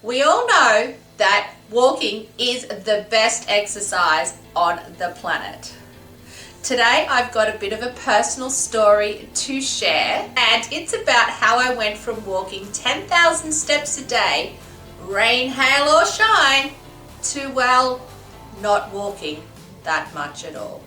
We all know that walking is the best exercise on the planet. Today I've got a bit of a personal story to share, and it's about how I went from walking 10,000 steps a day, rain, hail or shine, to, well, not walking that much at all.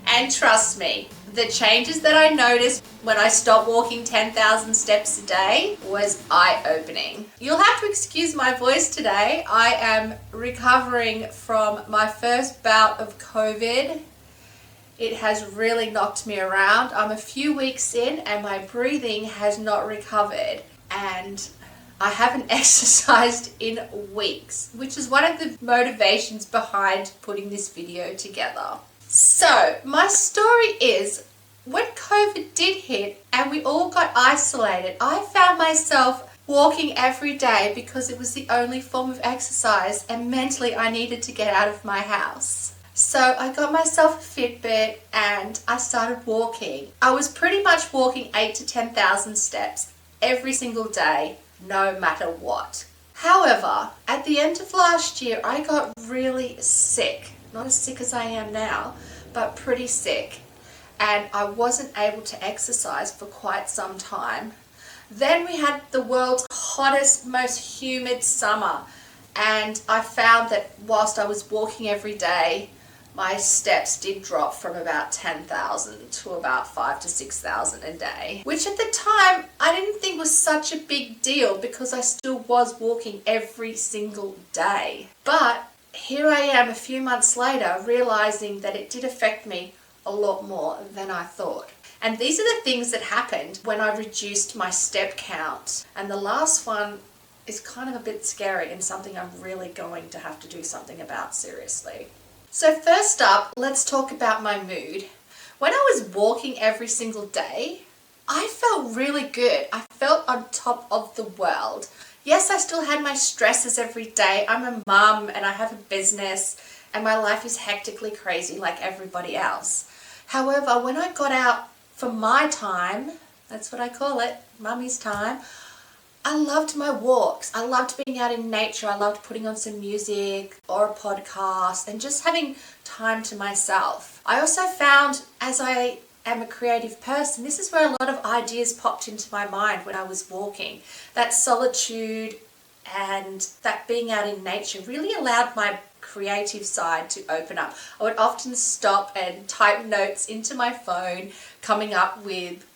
And trust me, the changes that I noticed when I stopped walking 10,000 steps a day was eye-opening. You'll have to excuse my voice today. I am recovering from my first bout of COVID. It has really knocked me around. I'm a few weeks in and my breathing has not recovered, and I haven't exercised in weeks, which is one of the motivations behind putting this video together. So my story is, when COVID did hit and we all got isolated, I found myself walking every day because it was the only form of exercise, and mentally I needed to get out of my house. So I got myself a Fitbit and I started walking. I was pretty much walking 8 to 10,000 steps every single day, no matter what. However, at the end of last year, I got really sick. Not as sick as I am now, but pretty sick. And I wasn't able to exercise for quite some time. Then we had the world's hottest, most humid summer. And I found that whilst I was walking every day, my steps did drop from about 10,000 to about 5,000 to 6,000 a day, which at the time I didn't think was such a big deal because I still was walking every single day. But here I am a few months later realizing that it did affect me a lot more than I thought. And these are the things that happened when I reduced my step count. And the last one is kind of a bit scary and something I'm really going to have to do something about seriously. So first up, let's talk about my mood. When I was walking every single day, I felt really good. I felt on top of the world. Yes, I still had my stresses every day. I'm a mum and I have a business and my life is hectically crazy like everybody else. However, when I got out for my time, that's what I call it, mummy's time, I loved my walks. I loved being out in nature. I loved putting on some music or a podcast and just having time to myself. I also found, as I am a creative person, this is where a lot of ideas popped into my mind when I was walking. That solitude and that being out in nature really allowed my creative side to open up. I would often stop and type notes into my phone, coming up with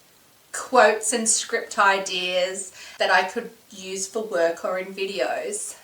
quotes and script ideas that I could use for work or in videos.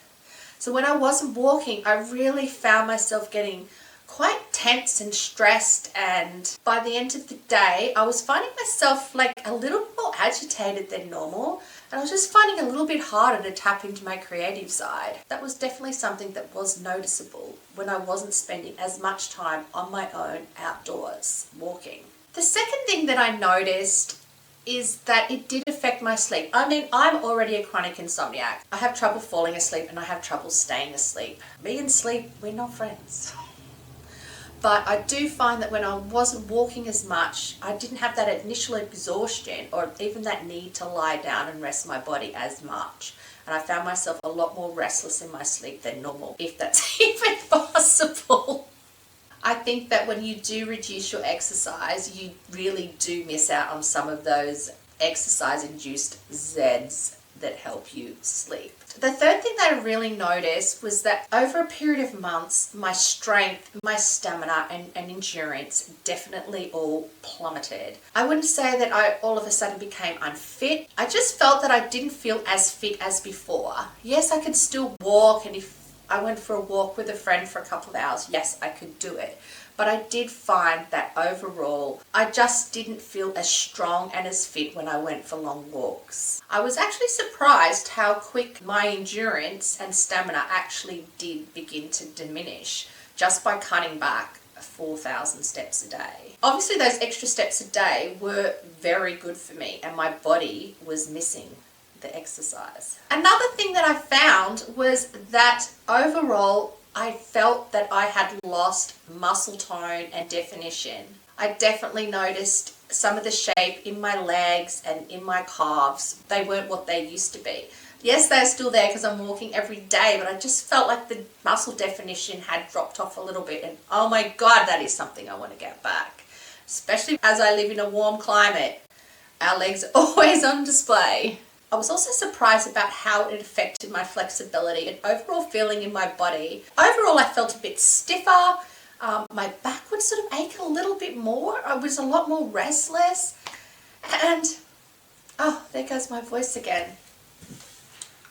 So when I wasn't walking, I really found myself getting quite tense and stressed, and by the end of the day I was finding myself like a little more agitated than normal, and I was just finding a little bit harder to tap into my creative side. That was definitely something that was noticeable when I wasn't spending as much time on my own outdoors walking. The second thing that I noticed is that it did affect my sleep. I mean, I'm already a chronic insomniac. I have trouble falling asleep and I have trouble staying asleep. Me and sleep, we're not friends. But I do find that when I wasn't walking as much, I didn't have that initial exhaustion or even that need to lie down and rest my body as much. And I found myself a lot more restless in my sleep than normal, if that's even possible. I think that when you do reduce your exercise, you really do miss out on some of those exercise-induced Zs that help you sleep. The third thing that I really noticed was that over a period of months, my strength, my stamina and endurance definitely all plummeted. I wouldn't say that I all of a sudden became unfit. I just felt that I didn't feel as fit as before. Yes, I could still walk, and if I went for a walk with a friend for a couple of hours, yes, I could do it. But I did find that overall, I just didn't feel as strong and as fit when I went for long walks. I was actually surprised how quick my endurance and stamina actually did begin to diminish just by cutting back 4,000 steps a day. Obviously, those extra steps a day were very good for me, and my body was missing the exercise. Another thing that I found was that overall I felt that I had lost muscle tone and definition. I definitely noticed some of the shape in my legs and in my calves. They weren't what they used to be. Yes, they're still there because I'm walking every day, but I just felt like the muscle definition had dropped off a little bit. And oh my God, that is something I want to get back, especially as I live in a warm climate. Our legs are always on display. I was also surprised about how it affected my flexibility and overall feeling in my body. Overall, I felt a bit stiffer. My back would sort of ache a little bit more. I was a lot more restless. And, oh, there goes my voice again.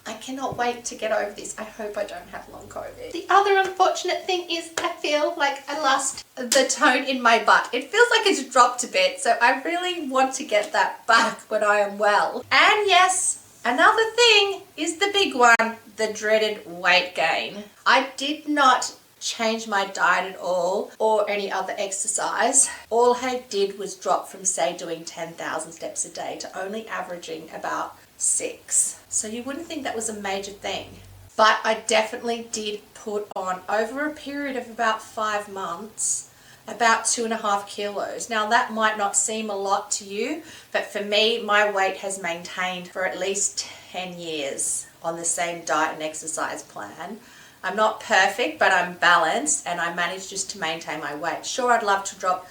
I cannot wait to get over this. I hope I don't have long COVID. The other unfortunate thing is I feel like I lost the tone in my butt. It feels like it's dropped a bit, so I really want to get that back when I am well. And yes, another thing is the big one, the dreaded weight gain. I did not change my diet at all or any other exercise. All I did was drop from, say, doing 10,000 steps a day to only averaging about 6. So you wouldn't think that was a major thing. But I definitely did put on, over a period of about 5 months, about 2.5 kilos. Now that might not seem a lot to you, but for me, my weight has maintained for at least 10 years on the same diet and exercise plan. I'm not perfect, but I'm balanced and I managed just to maintain my weight. Sure, I'd love to drop,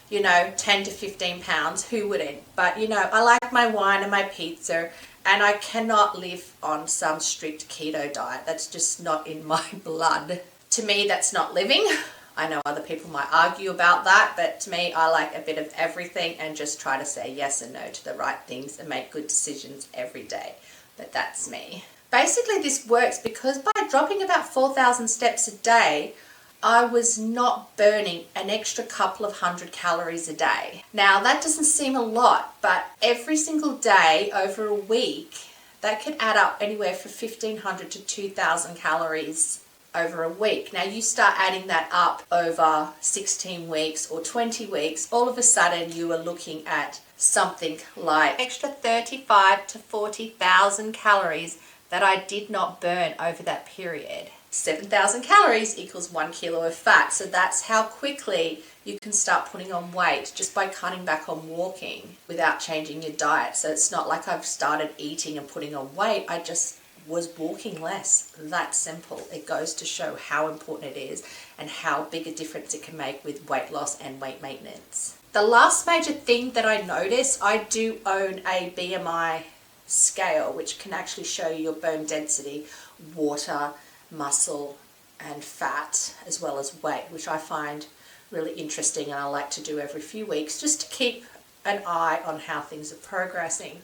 10 to 15 pounds. Who wouldn't? But, I like my wine and my pizza, and I cannot live on some strict keto diet. That's just not in my blood. To me, that's not living. I know other people might argue about that, but to me, I like a bit of everything and just try to say yes and no to the right things and make good decisions every day. But that's me. Basically, this works because by dropping about 4,000 steps a day, I was not burning an extra couple of 100 calories a day. Now, that doesn't seem a lot, but every single day over a week, that could add up anywhere from 1,500 to 2,000 calories over a week. Now, you start adding that up over 16 weeks or 20 weeks, all of a sudden you are looking at something like extra 35 to 40,000 calories that I did not burn over that period. 7,000 calories equals 1 kilo of fat. So that's how quickly you can start putting on weight just by cutting back on walking without changing your diet. So it's not like I've started eating and putting on weight. I just was walking less. That simple. It goes to show how important it is and how big a difference it can make with weight loss and weight maintenance. The last major thing that I noticed, I do own a BMI scale, which can actually show you your bone density, water, muscle and fat, as well as weight, which I find really interesting and I like to do every few weeks just to keep an eye on how things are progressing.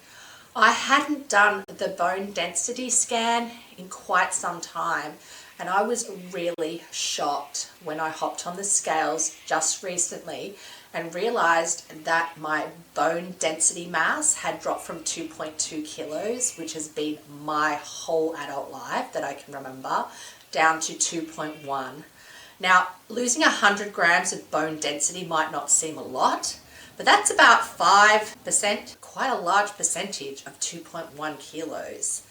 I hadn't done the bone density scan in quite some time, and I was really shocked when I hopped on the scales just recently and realized that my bone density mass had dropped from 2.2 kilos, which has been my whole adult life that I can remember, down to 2.1. Now, losing 100 grams of bone density might not seem a lot, but that's about 5%, quite a large percentage of 2.1 kilos.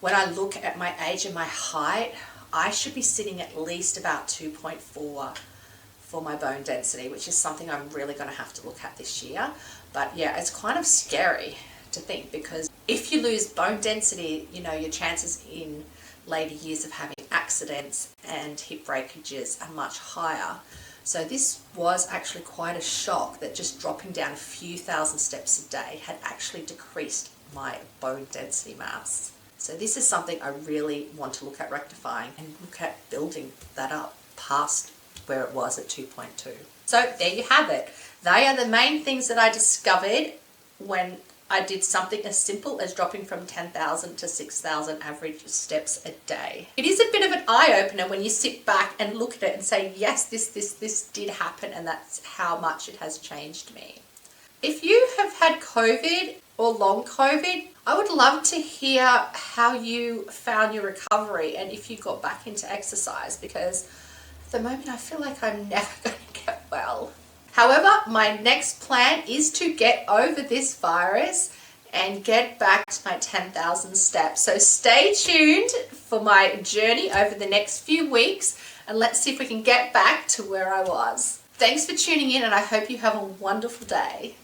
When I look at my age and my height, I should be sitting at least about 2.4 for my bone density, which is something I'm really going to have to look at this year. But yeah, it's kind of scary to think, because if you lose bone density, your chances in later years of having accidents and hip breakages are much higher. So this was actually quite a shock that just dropping down a few thousand steps a day had actually decreased my bone density mass. So this is something I really want to look at rectifying and look at building that up past where it was at 2.2. So there you have it. They are the main things that I discovered when I did something as simple as dropping from 10,000 to 6,000 average steps a day. It is a bit of an eye-opener when you sit back and look at it and say, yes, this did happen, and that's how much it has changed me. If you have had COVID or long COVID, I would love to hear how you found your recovery and if you got back into exercise, because at the moment I feel like I'm never going to get well. However, my next plan is to get over this virus and get back to my 10,000 steps. So stay tuned for my journey over the next few weeks, and let's see if we can get back to where I was. Thanks for tuning in, and I hope you have a wonderful day.